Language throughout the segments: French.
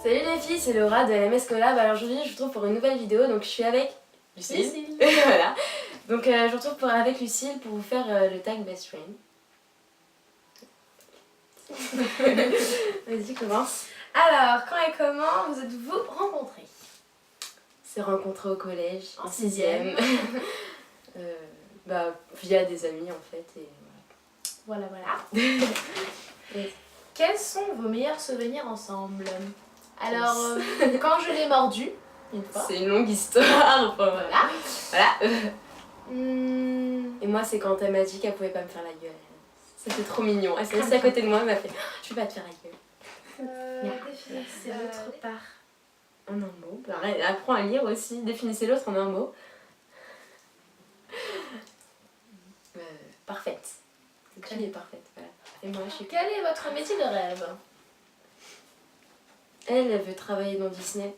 Salut les filles, c'est Laura de LMS Collab. Alors aujourd'hui je vous retrouve pour une nouvelle vidéo, donc je suis avec Lucille. Voilà. Donc je vous retrouve avec Lucille pour vous faire le tag best friend. Vas-y, commence. Alors, quand et comment vous êtes-vous rencontrés? C'est rencontré au collège, En en 6ème. Via des amis en fait. Et Voilà. Et Quels sont vos meilleurs souvenirs ensemble? Alors, quand je l'ai mordu, une fois. c'est une longue histoire. Enfin, voilà. Et moi, c'est quand elle m'a dit qu'elle pouvait pas me faire la gueule. C'était trop mignon. Elle s'est assise à côté de moi, elle m'a fait je vais pas te faire la gueule. Définissez l'autre part. En un mot. Pareil, elle apprend à lire aussi. Définissez l'autre en un mot. Parfaite. Donc elle est parfaite. Voilà. Et moi, je suis. Quel est votre métier de rêve? Elle veut travailler dans Disney.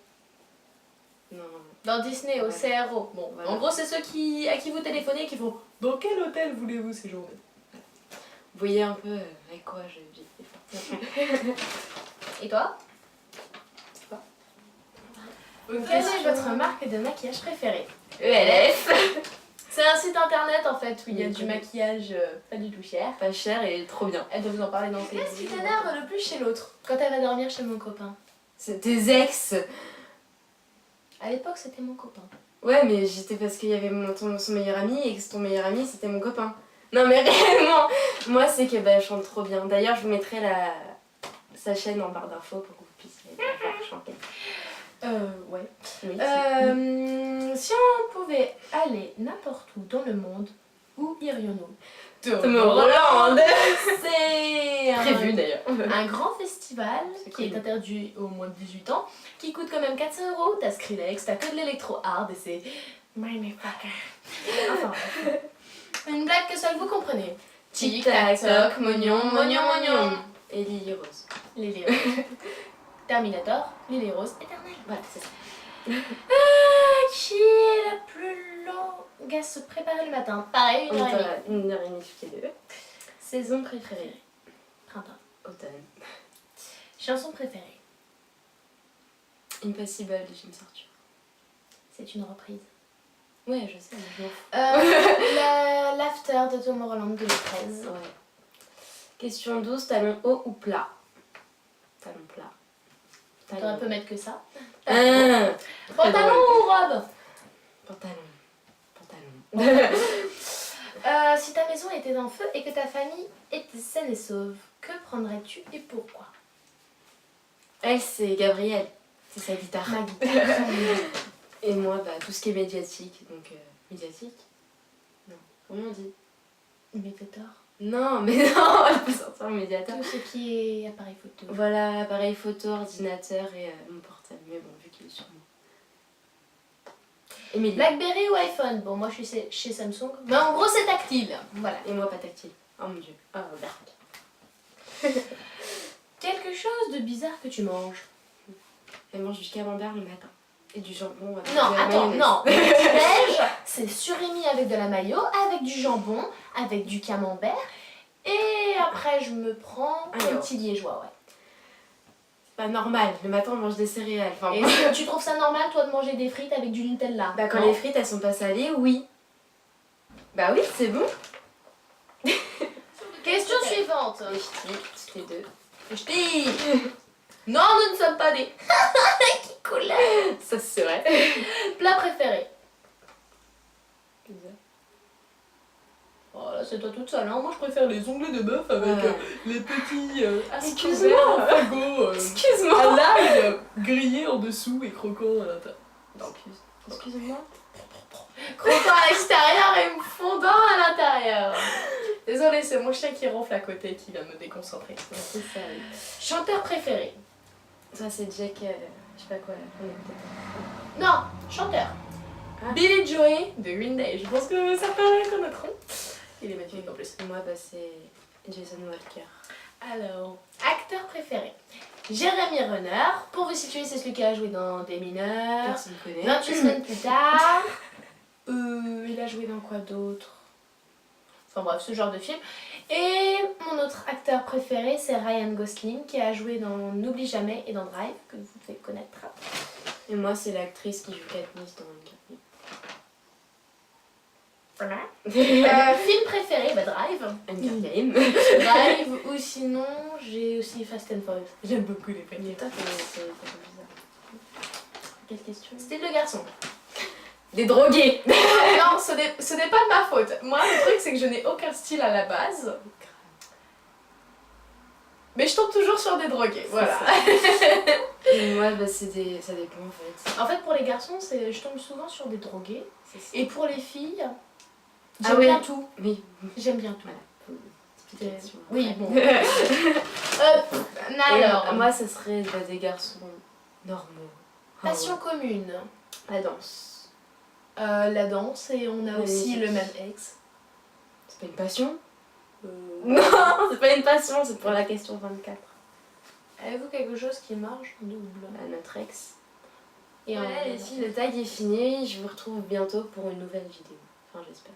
Non. Dans Disney, au Voilà. CRO. Bon, Voilà. en gros, c'est ceux à qui vous téléphonez et qui font dans quel hôtel voulez-vous séjourner? Vous voyez un peu avec quoi j'ai fait. Et toi? C'est quoi? Quelle est votre marque de maquillage préférée? ELF. C'est un site internet en fait où il y a Oui, du oui. maquillage pas du tout cher. Pas cher et trop bien. Elle doit vous en parler dans ses Qu'est-ce qui t'énerve le plus chez l'autre? Quand elle va dormir chez mon copain. C'est tes ex. À l'époque, c'était mon copain. Ouais, mais j'étais parce qu'il y avait son meilleur ami et que ton meilleur ami c'était mon copain. Non, mais réellement, moi c'est que je chante trop bien. D'ailleurs, je vous mettrai sa chaîne en barre d'infos pour que vous puissiez la faire chanter. Ouais. Oui, Si on pouvait aller n'importe où dans le monde, où irions-nous? Tomorrowland. C'est Prévu d'ailleurs. un grand festival C'est qui est cool. interdit aux moins de 18 ans, qui coûte quand même 400 €. T'as Skrillex, t'as que de l'électro hard et c'est motherfucker. Enfin, une blague que seul vous comprenez. Tic tac toc, mognon, mognon, mognon. Et Lily Rose. Lily Rose. Terminator, Lily Rose, éternelle. Voilà, c'est ça. Qui est la plus longue à se préparer le matin? Pareil, une heure et demie. 1h30 toutes les deux. Saison préférée. Printemps. Automne. Chanson préférée? Impossible de Jim Arthur. C'est une reprise. Ouais, je sais, mais je m'en fous. L'after de Tomorrowland 2013. Ouais. Question 12, talon haut ou plat? Talon plat. T'aurais pu mettre que ça. Ah, Pantalon ou robe? Pantalon. Si ta maison était en feu et que ta famille était saine et sauve, que prendrais-tu et pourquoi? Elle, c'est Gabrielle. C'est sa guitare. Ma guitare. Et moi, tout ce qui est médiatique. Donc, médiatique? Non. Comment on dit? Médiator. Non, mais non, je peux sortir un médiateur. Tout ce qui est appareil photo. Voilà, appareil photo, ordinateur et mon portable. Mais bon, vu qu'il est sur moi. Émilie. Blackberry ou iPhone? Bon, moi je suis chez Samsung. Mais en gros, c'est tactile. Voilà. Et moi, pas tactile. Oh mon dieu. Oh, Quelque chose de bizarre que tu manges? Elle mange du camembert le matin. Et du jambon. Avec Non, de la attends, mayonnaise. non. Le petit-déj, c'est surimi avec de la mayo, avec du jambon, avec du camembert. Et après, je me prends un Alors. petit liégeois, ouais. C'est pas normal. Le matin, on mange des céréales. Enfin, Et tu trouves ça normal, toi, de manger des frites avec du Nutella? quand Non. les frites, elles sont pas salées, oui. Bah oui, c'est bon. Question suivante. Les ch'tis, toutes les deux. Ch'ti. Non, nous ne sommes pas des... Qui coulait. Ça, c'est vrai. Plat préféré? Oh là, c'est toi toute seule, hein. Moi je préfère les onglets de bœuf avec les petits Excuse-moi. fagots Excuse-moi. à l'ail grillés en dessous et croquants à l'intérieur. Excuse-moi. Croquant à l'extérieur et fondant à l'intérieur. Désolée, c'est mon chien qui ronfle à côté qui vient me déconcentrer. C'est ça, oui. Chanteur préféré? Ça, c'est Jack, je sais pas quoi, on est peut-être. Non, chanteur. Ah. Billy Joey de Green Day. Je pense que certains la connaîtront. Il est magnifique en plus. Et moi, c'est Jason Walker. Alors, acteur préféré? Jérémy Renner. Pour vous situer, c'est celui qui a joué dans Des Mineurs. Personne ne connaît. 28 semaines plus tard. Il a joué dans quoi d'autre? Enfin bref, ce genre de film. Et mon autre acteur préféré, c'est Ryan Gosling, qui a joué dans N'oublie jamais et dans Drive, que vous devez connaître. Et moi, c'est l'actrice qui joue Katniss dans Hunger Voilà. Film préféré, bah Drive. Game. Drive, ou sinon, j'ai aussi Fast and Furious. J'aime beaucoup les Mais films. toi, c'est bizarre. Quelle question? C'était le garçon. Des drogués. Non, ce n'est pas de ma faute. Moi, le truc, c'est que je n'ai aucun style à la base. Mais je tombe toujours sur des drogués, voilà. Et moi, bah, ça dépend en fait. En fait, pour les garçons, je tombe souvent sur des drogués. C'est ça. Et pour les filles, Ah j'aime oui. bien tout. Oui. J'aime bien tout. Voilà. Explication. Oui, bon. Et Alors, moi, ça serait bah, des garçons normaux. passion commune. La danse. La danse, et on a La aussi musique. le même ex. C'est pas une passion? Non, c'est pas une passion, c'est pour la question 24. Avez-vous quelque chose qui marche en double? À notre ex. Et Voilà les filles, le tag est fini. Je vous retrouve bientôt pour une nouvelle vidéo. Enfin, j'espère.